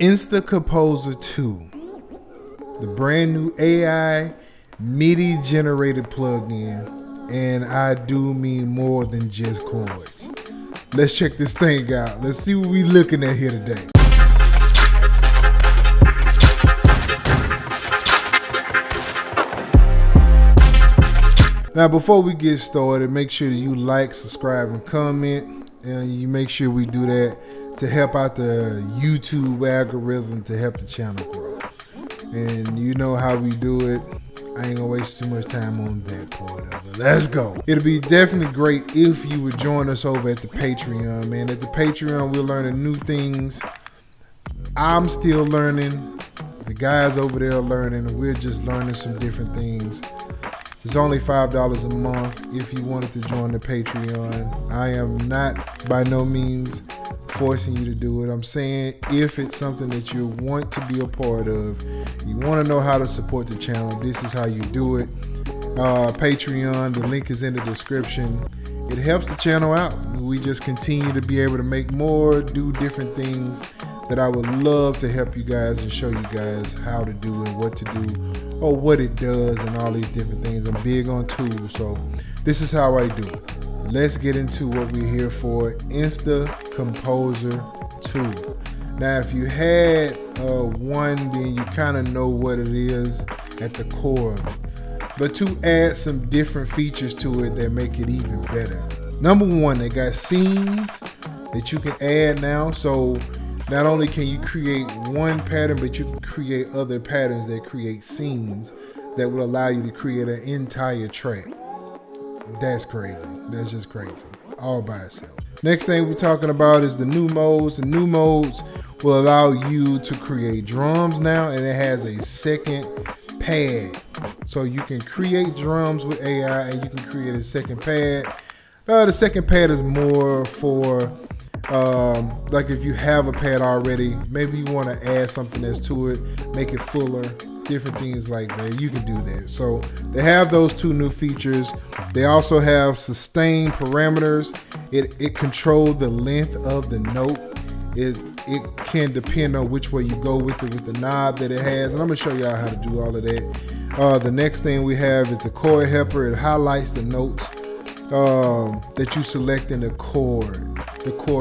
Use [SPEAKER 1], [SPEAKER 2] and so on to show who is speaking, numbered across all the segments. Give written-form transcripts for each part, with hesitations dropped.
[SPEAKER 1] InstaComposer 2, the brand new AI Midi generated plugin, and I do mean more than just chords. Let's check this thing out. Let's see what we looking at here today. Now, before we get started, make sure that you like, subscribe, and comment, and you make sure we do that to help out the YouTube algorithm to help the channel grow. And you know how we do it. I ain't gonna waste too much time on that part of it. Let's go. It'll be definitely great if you would join us over at the Patreon, man. At the Patreon, we're learning new things. I'm still learning. The guys over there are learning. We're just learning some different things. It's only $5 a month if you wanted to join the Patreon. I am not by no means forcing you to do it. I'm saying if it's something that you want to be a part of, you want to know how to support the channel, this is how you do it. Patreon, the link is in the description. It helps the channel out. We just continue to be able to make more, do different things that I would love to help you guys and show you guys how to do and what to do or what it does and all these different things. I'm big on tools, so this is how I do it. Let's get into what we're here for, InstaComposer 2. Now, if you had one, then you kind of know what it is at the core of it. But to add some different features to it that make it even better. Number one, they got scenes that you can add now. So not only can you create one pattern, but you can create other patterns that create scenes that will allow you to create an entire track. That's crazy. That's just crazy. All by itself. Next thing we're talking about is the new modes. The new modes will allow you to create drums now, and it has a second pad. So you can create drums with AI and you can create a second pad. The second pad is more for like if you have a pad already, maybe you want to add something that's to it, make it fuller, different things like that. You can do that. So they have those two new features. They also have sustain parameters. It controls the length of the note. It can depend on which way you go with it, with the knob that it has, and I'm gonna show y'all how to do all of that. The next thing we have is the chord helper. It highlights the notes that you select in the chord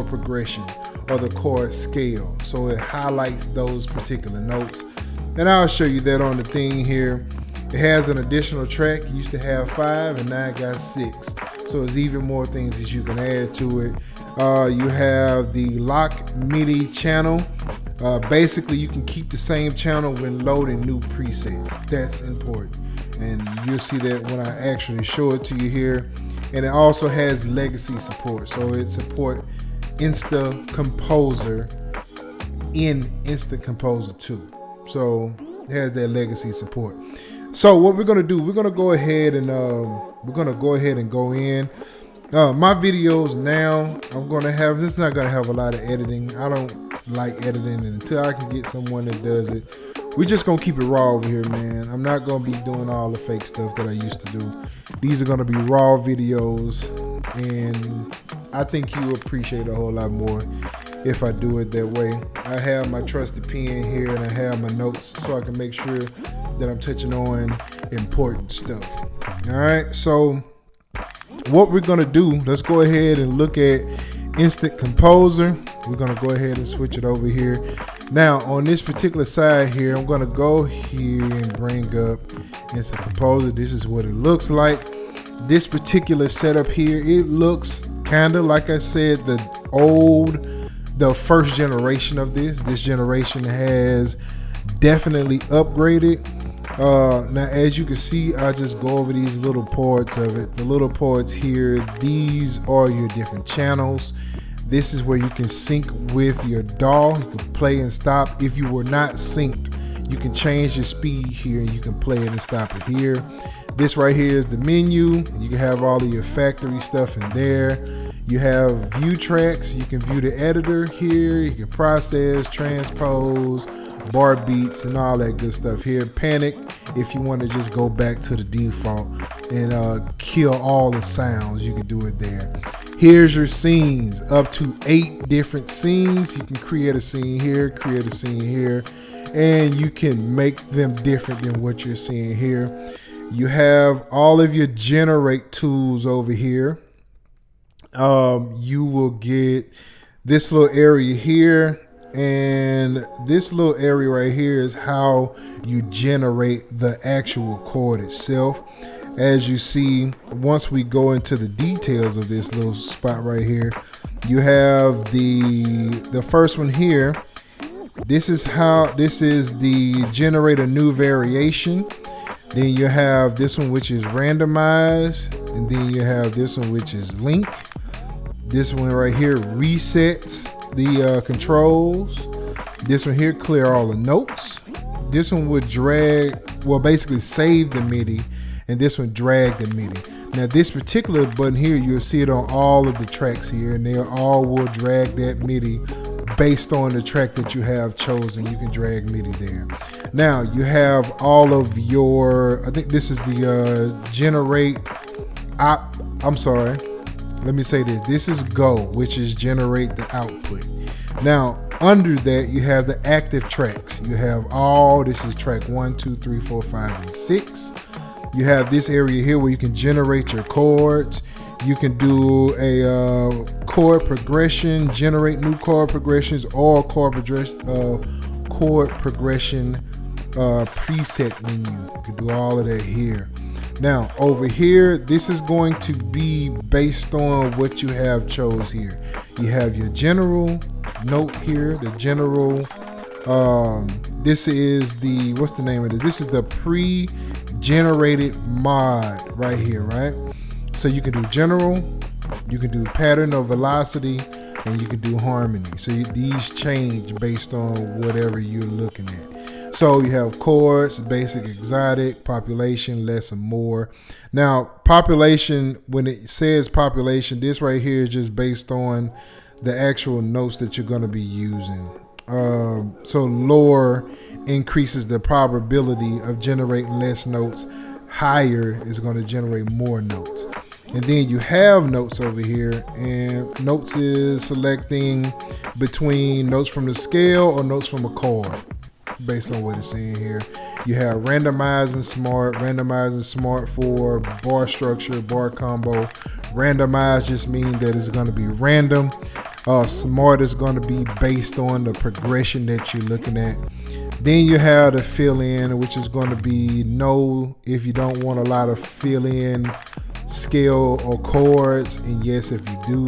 [SPEAKER 1] progression or the chord scale. So it highlights those particular notes. And I'll show you that on the thing here. It has an additional track. It used to have 5 and now it got 6. So there's even more things that you can add to it. You have the lock Midi channel. Basically, you can keep the same channel when loading new presets. That's important. And you'll see that when I actually show it to you here. And it also has legacy support. So it supports InstaComposer in InstaComposer 2. So it has that legacy support. So what we're gonna do, we're gonna go ahead and go in. My videos now, it's not gonna have a lot of editing. I don't like editing, and until I can get someone that does it, we're just gonna keep it raw over here, man. I'm not gonna be doing all the fake stuff that I used to do. These are gonna be raw videos, and I think you appreciate a whole lot more if I do it that way. I have my trusted pen here and I have my notes so I can make sure that I'm touching on important stuff. All right, so what we're gonna do, let's go ahead and look at InstaComposer. We're gonna go ahead and switch it over here. Now on this particular side here, I'm gonna go here and bring up InstaComposer. This is what it looks like. This particular setup here, it looks kind of like I said, the first generation of this. This generation has definitely upgraded. Now, as you can see, I just go over these little parts of it. The little parts here, these are your different channels. This is where you can sync with your DAW. You can play and stop. If you were not synced, you can change the speed here and you can play it and stop it here. This right here is the menu. You can have all of your factory stuff in there. You have view tracks. You can view the editor here. You can process, transpose, bar beats, and all that good stuff here. Panic if you want to just go back to the default and kill all the sounds, you can do it there. Here's your scenes, up to 8 different scenes. You can create a scene here, and you can make them different than what you're seeing here. You have all of your generate tools over here. You will get this little area here, and this little area right here is how you generate the actual chord itself. As you see, once we go into the details of this little spot right here, you have the first one here. This is the generate a new variation. Then you have this one, which is randomize, and then you have this one, which is link. This one right here resets the controls. This one here, clear all the notes. This one would basically save the MIDI, and this one drag the MIDI. Now this particular button here, you'll see it on all of the tracks here, and they all will drag that MIDI based on the track that you have chosen. You can drag MIDI there. Now you have all of your, I think this is the generate, I'm sorry, let me say this. This is go, which is generate the output. Now under that you have the active tracks. You have this is track 1, 2, 3, 4, 5, and 6. You have this area here where you can generate your chords. You can do a chord progression, generate new chord progressions, or chord progression preset menu. You can do all of that here. Now over here, this is going to be based on what you have chose here. You have your general note here, the general. This is the, what's the name of it? This is the pre-generated mod right here, right? So you can do general, you can do pattern or velocity, and you can do harmony. So these change based on whatever you're looking at. So you have chords, basic, exotic, population, less and more. Now population, when it says population, this right here is just based on the actual notes that you're going to be using. So lower increases the probability of generating less notes. Higher is going to generate more notes. And then you have notes over here, and notes is selecting between notes from the scale or notes from a chord based on what it's saying here. You have randomizing smart for bar structure, bar combo. Randomize just means that it's going to be random. Smart is going to be based on the progression that you're looking at. Then you have the fill in, which is going to be no if you don't want a lot of fill in scale or chords, and yes if you do.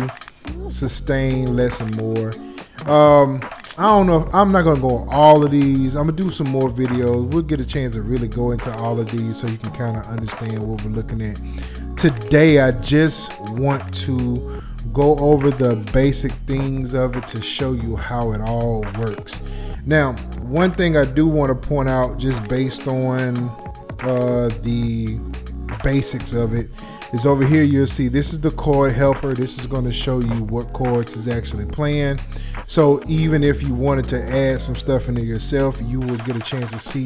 [SPEAKER 1] Sustain, less and more. I don't know, I'm not gonna go on all of these. I'm gonna do some more videos. We'll get a chance to really go into all of these so you can kind of understand what we're looking at. Today I just want to go over the basic things of it to show you how it all works. Now, one thing I do want to point out, just based on the basics of it, is over here you'll see this is the chord helper. This is going to show you what chords is actually playing. So even if you wanted to add some stuff into yourself, you will get a chance to see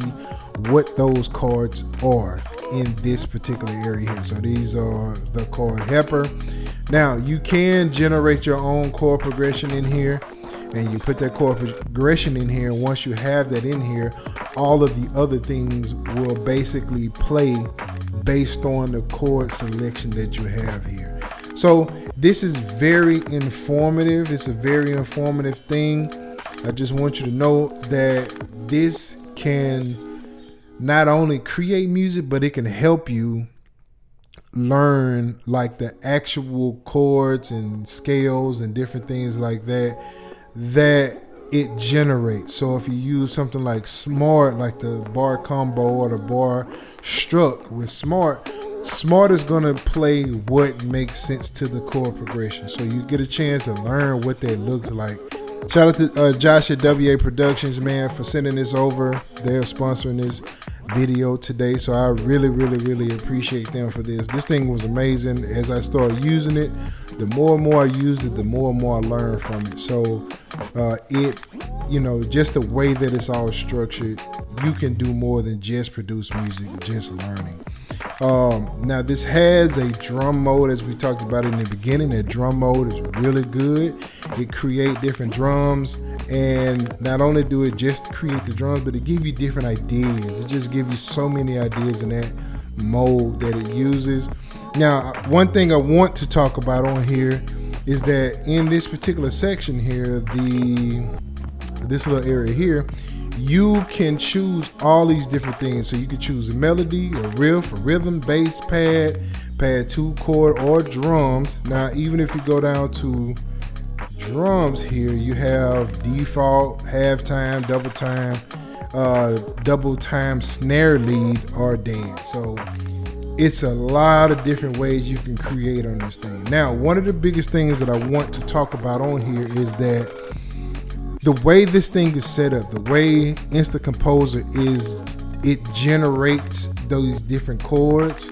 [SPEAKER 1] what those chords are in this particular area here. So these are the chord helper. Now you can generate your own chord progression in here, and you put that chord progression in here. Once you have that in here, all of the other things will basically play based on the chord selection that you have here. So this is very informative. It's a very informative thing. I just want you to know that this can not only create music, but it can help you learn like the actual chords and scales and different things like that it generates. So if you use something like Smart, like the bar combo or the bar struck with Smart is going to play what makes sense to the chord progression. So you get a chance to learn what that looks like. Shout out to Josh at WA Productions, man, for sending this over. They're sponsoring this video today, so I really appreciate them for this. This thing was amazing. As I started using it, the more and more I used it, the more and more I learned from it. So just the way that it's all structured, you can do more than just produce music, just learning. Now this has a drum mode, as we talked about in the beginning. That drum mode is really good. It creates different drums, and not only do it just create the drums, but it give you different ideas. It just gives you so many ideas in that mode that it uses. Now, one thing I want to talk about on here is that in this particular section here, this little area here, you can choose all these different things. So you can choose a melody, a riff, a rhythm, bass, pad 2, chord, or drums. Now, even if you go down to drums here, you have default, halftime, double time, snare lead, or dance. So it's a lot of different ways you can create on this thing. Now, one of the biggest things that I want to talk about on here is that the way this thing is set up, the way InstaComposer is, it generates those different chords.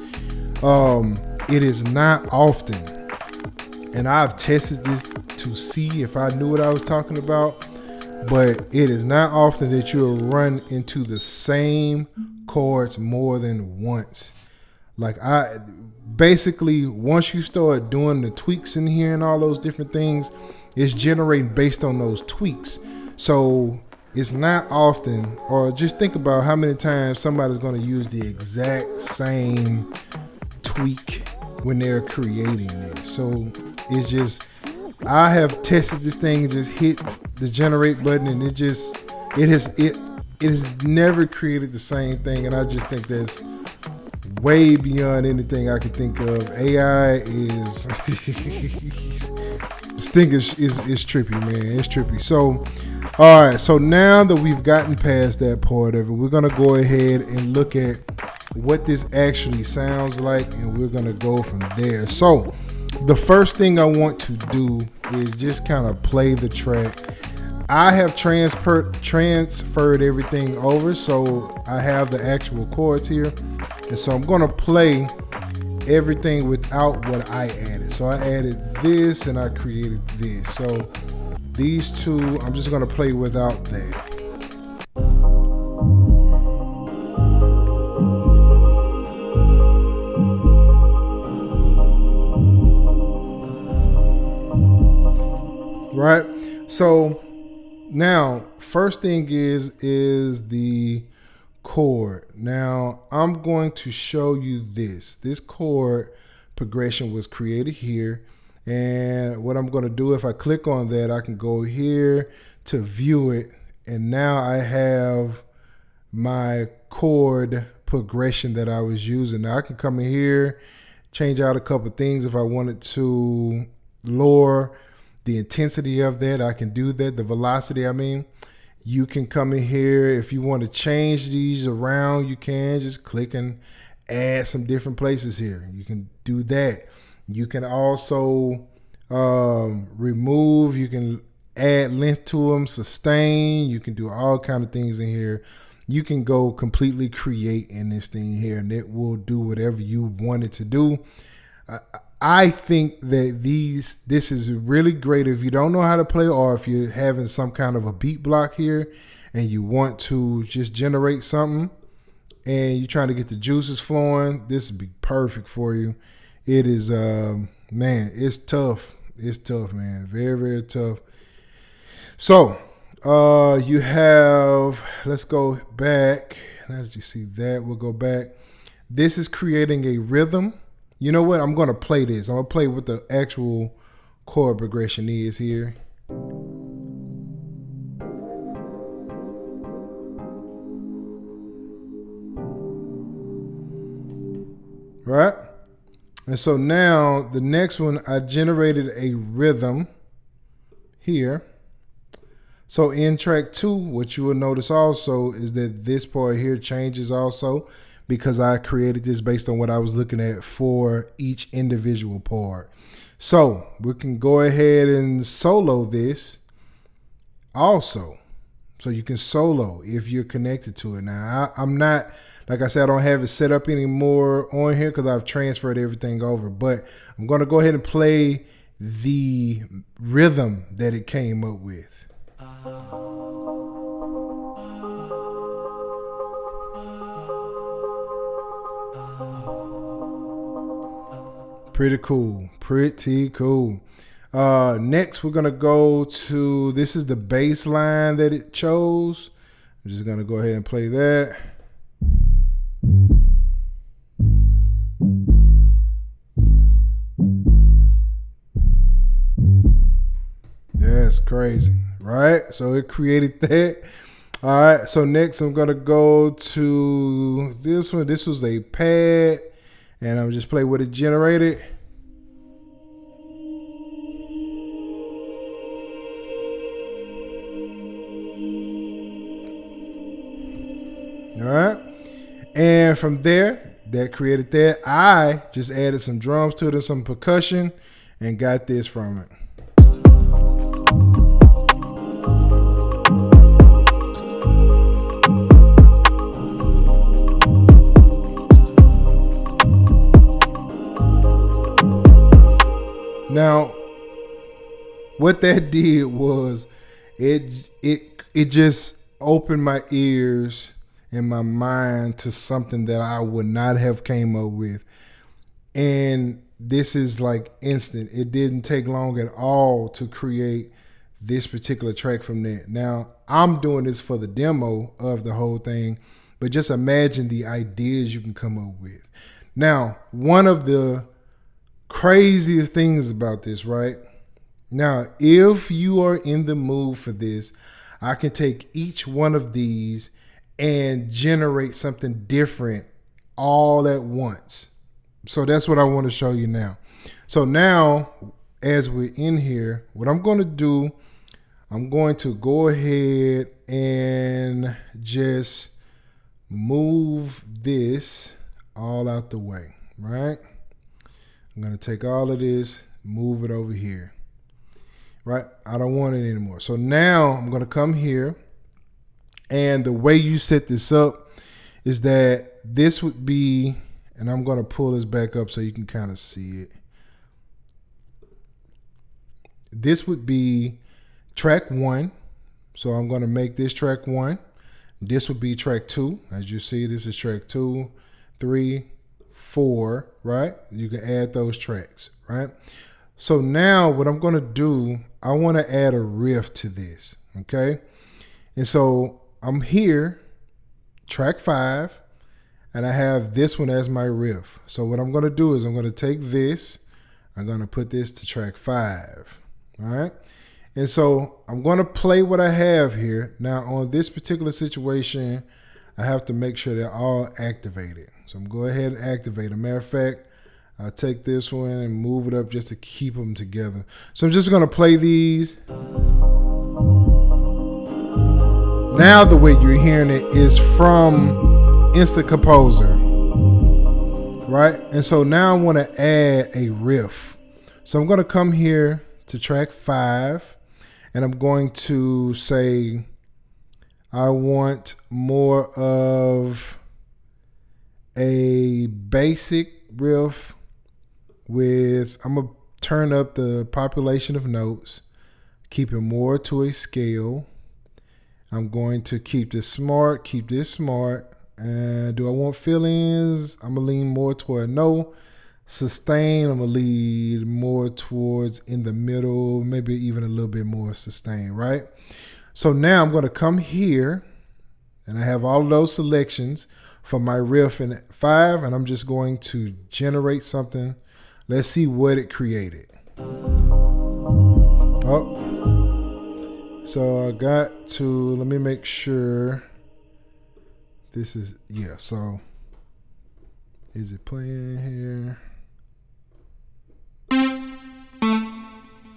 [SPEAKER 1] It is not often, and I've tested this to see if I knew what I was talking about, but it is not often that you'll run into the same chords more than once. Like, basically, once you start doing the tweaks in here and all those different things, it's generating based on those tweaks. So it's not often, or just think about how many times somebody's going to use the exact same tweak when they're creating this. So it's just, I have tested this thing and just hit the generate button, and it has never created the same thing. And I just think that's way beyond anything I could think of. AI is this thing is trippy, man. It's trippy. So, all right. So now that we've gotten past that part of it, we're gonna go ahead and look at what this actually sounds like, and we're gonna go from there. So, the first thing I want to do is just kind of play the track. I have transferred everything over, so I have the actual chords here, and so I'm gonna play everything without what I added. So I added this and I created this. So these two, I'm just gonna play without that. Right? So now, first thing is the chord. Now, I'm going to show you this. This chord progression was created here. And what I'm going to do, if I click on that, I can go here to view it. And now I have my chord progression that I was using. Now I can come in here, change out a couple things. If I wanted to lower the intensity of that, I can do that. The velocity, I mean. You can come in here. If you want to change these around, you can just click and add some different places here. You can do that. You can also remove, you can add length to them, sustain. You can do all kind of things in here. You can go completely create in this thing here, and it will do whatever you want it to do. I think that this is really great if you don't know how to play, or if you're having some kind of a beat block here and you want to just generate something and you're trying to get the juices flowing. This would be perfect for you. It is, man, it's tough. It's tough, man. Very, very tough. So you have, let's go back. Now that you see that, we'll go back. This is creating a rhythm. You know what? I'm going to play this. I'm going to play what the actual chord progression is here. Right? And so now the next one, I generated a rhythm here. So in track 2, what you will notice also is that this part here changes also, because I created this based on what I was looking at for each individual part. So we can go ahead and solo this also. So you can solo if you're connected to it. Now, I'm not, like I said, I don't have it set up anymore on here because I've transferred everything over. But I'm going to go ahead and play the rhythm that it came up with. Pretty cool. Pretty cool. Next, we're going to go to, this is the bass line that it chose. I'm just going to go ahead and play that. That's crazy, right? So it created that. All right, so next I'm gonna go to this one. This was a pad, and I'm just play what it generated. All right, and from there, that created that. I just added some drums to it and some percussion, and got this from it. Now, what that did was it just opened my ears and my mind to something that I would not have came up with. And this is like instant. It didn't take long at all to create this particular track from that. Now, I'm doing this for the demo of the whole thing, but just imagine the ideas you can come up with. Now, one of the craziest things about this, right? Now, if you are in the mood for this, I can take each one of these and generate something different all at once. So that's what I want to show you now. So now, as we're in here, what I'm going to do, I'm going to go ahead and just move this all out the way, right? I'm going to take all of this, move it over here, right? I don't want it anymore. So now I'm going to come here, and the way you set this up is that this would be, and I'm going to pull this back up so you can kind of see it. This would be track 1. So I'm going to make this track 1. This would be track 2. As you see, this is track 2, 3, 4, right? You can add those tracks, right? So now what I'm going to do, I want to add a riff to this, okay? And so I'm here, track 5, and I have this one as my riff. So what I'm going to do is I'm going to take this, I'm going to put this to track 5, all right? And so I'm going to play what I have here. Now on this particular situation, I have to make sure they're all activated. So I'm going to go ahead and activate. As a matter of fact, I'll take this one and move it up just to keep them together. So I'm just going to play these. Now the way you're hearing it is from InstaComposer, right? And so now I want to add a riff. So I'm going to come here to track 5, and I'm going to say I want more of a basic riff with, I'm going to turn up the population of notes, keep it more to a scale. I'm going to keep this smart, And do I want fill-ins? I'm going to lean more toward no. Sustain, I'm going to lean more towards in the middle, maybe even a little bit more sustain, right? So now I'm going to come here, and I have all of those selections for my riff in 5, and I'm just going to generate something. Let's see what it created. Oh, so I got to, let me make sure this is, yeah, so is it playing here?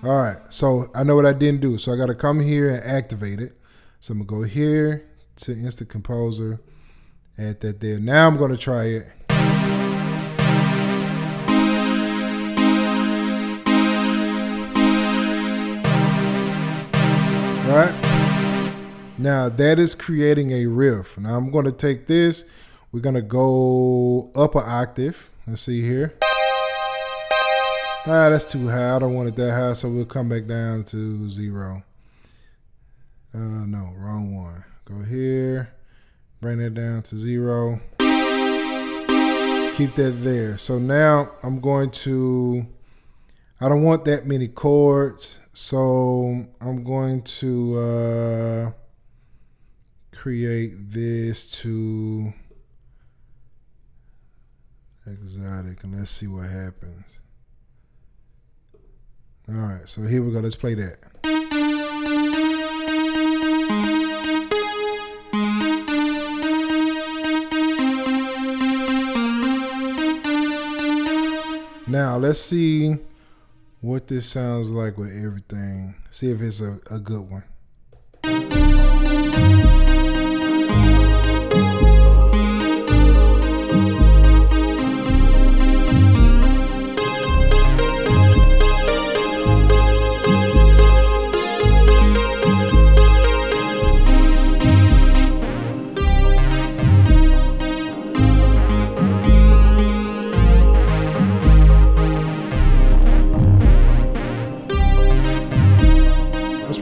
[SPEAKER 1] All right, so I know what I didn't do. So I got to come here and activate it. So I'm going to go here to InstaComposer, add that there. Now I'm going to try it. All right. Now that is creating a riff. Now I'm going to take this. We're going to go up an octave. Let's see here. That's too high. I don't want it that high, so we'll come back down to 0. No, wrong one. Go here, bring that down to 0. Keep that there. So now I'm going to, I don't want that many chords. So I'm going to create this to exotic, and let's see what happens. All right, so here we go. Let's play that. Now let's see what this sounds like with everything. See if it's a good one.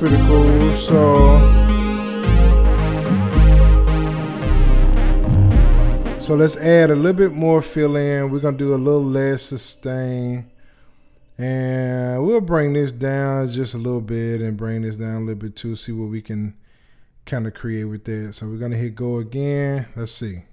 [SPEAKER 1] Pretty cool. So let's add a little bit more fill in. We're gonna do a little less sustain, and we'll bring this down just a little bit and bring this down a little bit too. See what we can kind of create with that. So we're gonna hit go again. Let's see.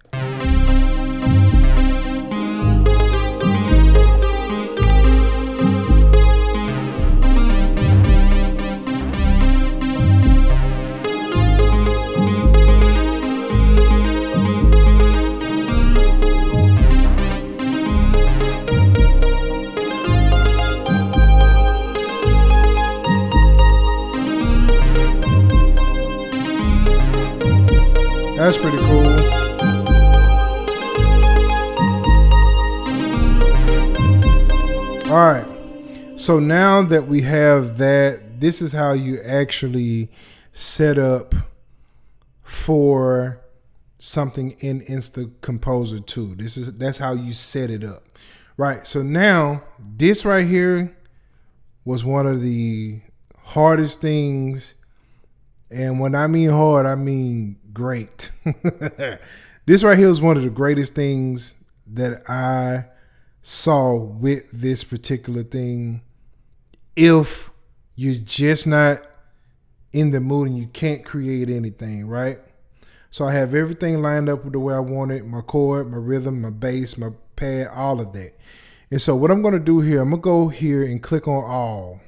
[SPEAKER 1] That's pretty cool. All right. So now that we have that, this is how you actually set up for something in InstaComposer 2. That's how you set it up. Right. So now this right here was one of the hardest things. And when I mean hard, I mean great. This right here is one of the greatest things that I saw with this particular thing. If you're just not in the mood and you can't create anything, right? So I have everything lined up with the way I want it, my chord, my rhythm, my bass, my pad, all of that. And so what I'm going to do here, I'm going to go here and click on all.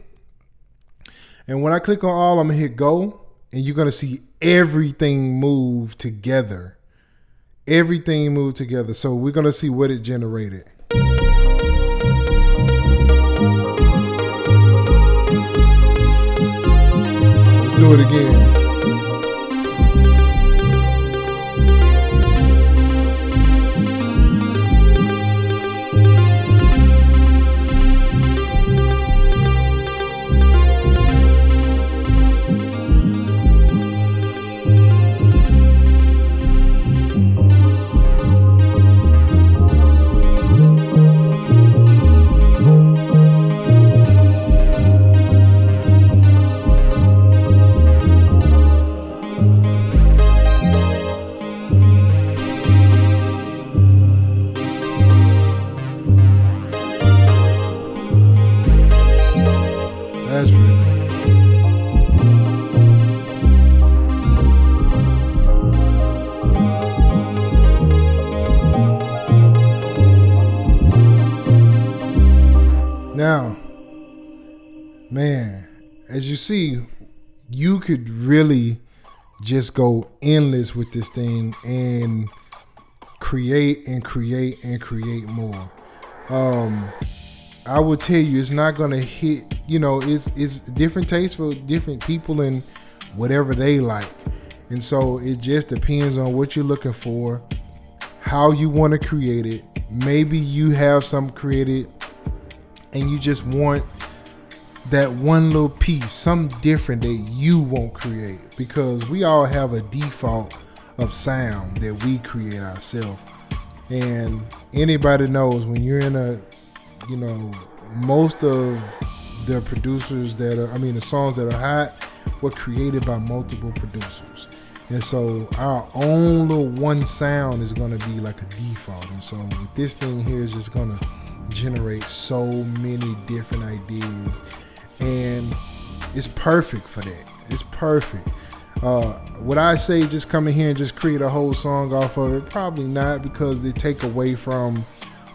[SPEAKER 1] And when I click on all, I'm going to hit go. And you're going to see everything move together. Everything move together. So we're going to see what it generated. Let's do it again. That's pretty cool. Now, man, as you see, you could really just go endless with this thing and create and create and create more. I will tell you, it's not gonna hit. You know, it's different tastes for different people and whatever they like, and so it just depends on what you're looking for, how you want to create it. Maybe you have something created and you just want that one little piece, something different that you won't create, because we all have a default of sound that we create ourselves. And anybody knows when you're in a, you know, most of the producers that are, I mean, the songs that are hot were created by multiple producers. And so our own little one sound is gonna be like a default. And so with this thing here is just gonna generate so many different ideas, and it's perfect for that. It's perfect. Would I say just come in here and just create a whole song off of it? Probably not, because they take away from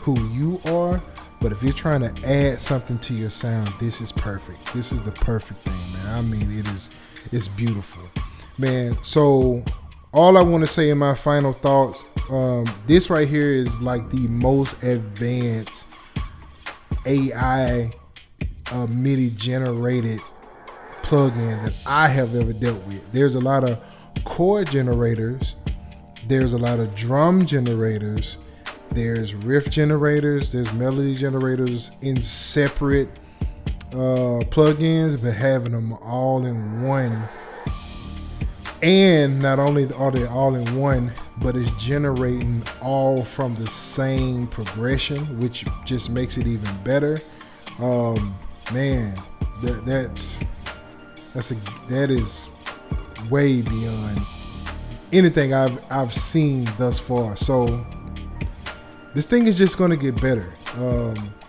[SPEAKER 1] who you are. But if you're trying to add something to your sound, this is perfect. This is the perfect thing, man. I mean, it's beautiful, man. So all I want to say in my final thoughts, this right here is like the most advanced AI MIDI generated plugin that I have ever dealt with. There's a lot of chord generators, there's a lot of drum generators, there's riff generators, there's melody generators in separate plugins, but having them all in one. And not only are they all in one, but it's generating all from the same progression, which just makes it even better. Man, that is way beyond anything I've seen thus far. So this thing is just going to get better.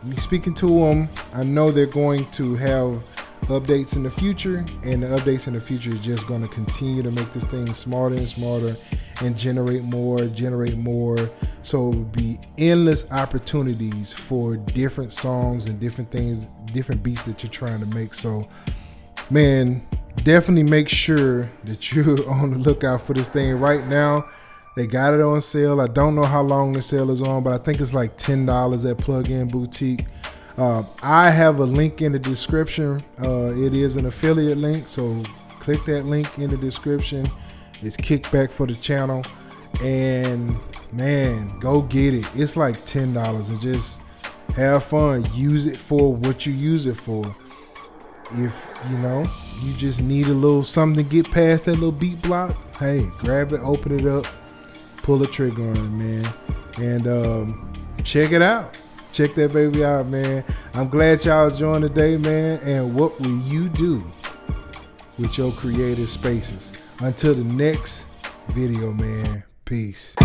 [SPEAKER 1] Me speaking to them, I know they're going to have updates in the future, and the updates in the future is just going to continue to make this thing smarter and smarter and generate more. So it will be endless opportunities for different songs and different things, different beats that you're trying to make. So man, definitely make sure that you're on the lookout for this thing. Right now they got it on sale. I don't know how long the sale is on, but I think it's like $10 at Plugin Boutique. I have a link in the description. It is an affiliate link, so click that link in the description. It's kickback for the channel, and man, go get it. It's like $10, and just have fun. Use it for what you use it for. If you just need a little something to get past that little beat block, hey, grab it, open it up, pull the trigger on it, man, and check it out. Check that baby out, man. I'm glad y'all joined today, man. And what will you do with your creative spaces? Until the next video, man. Peace.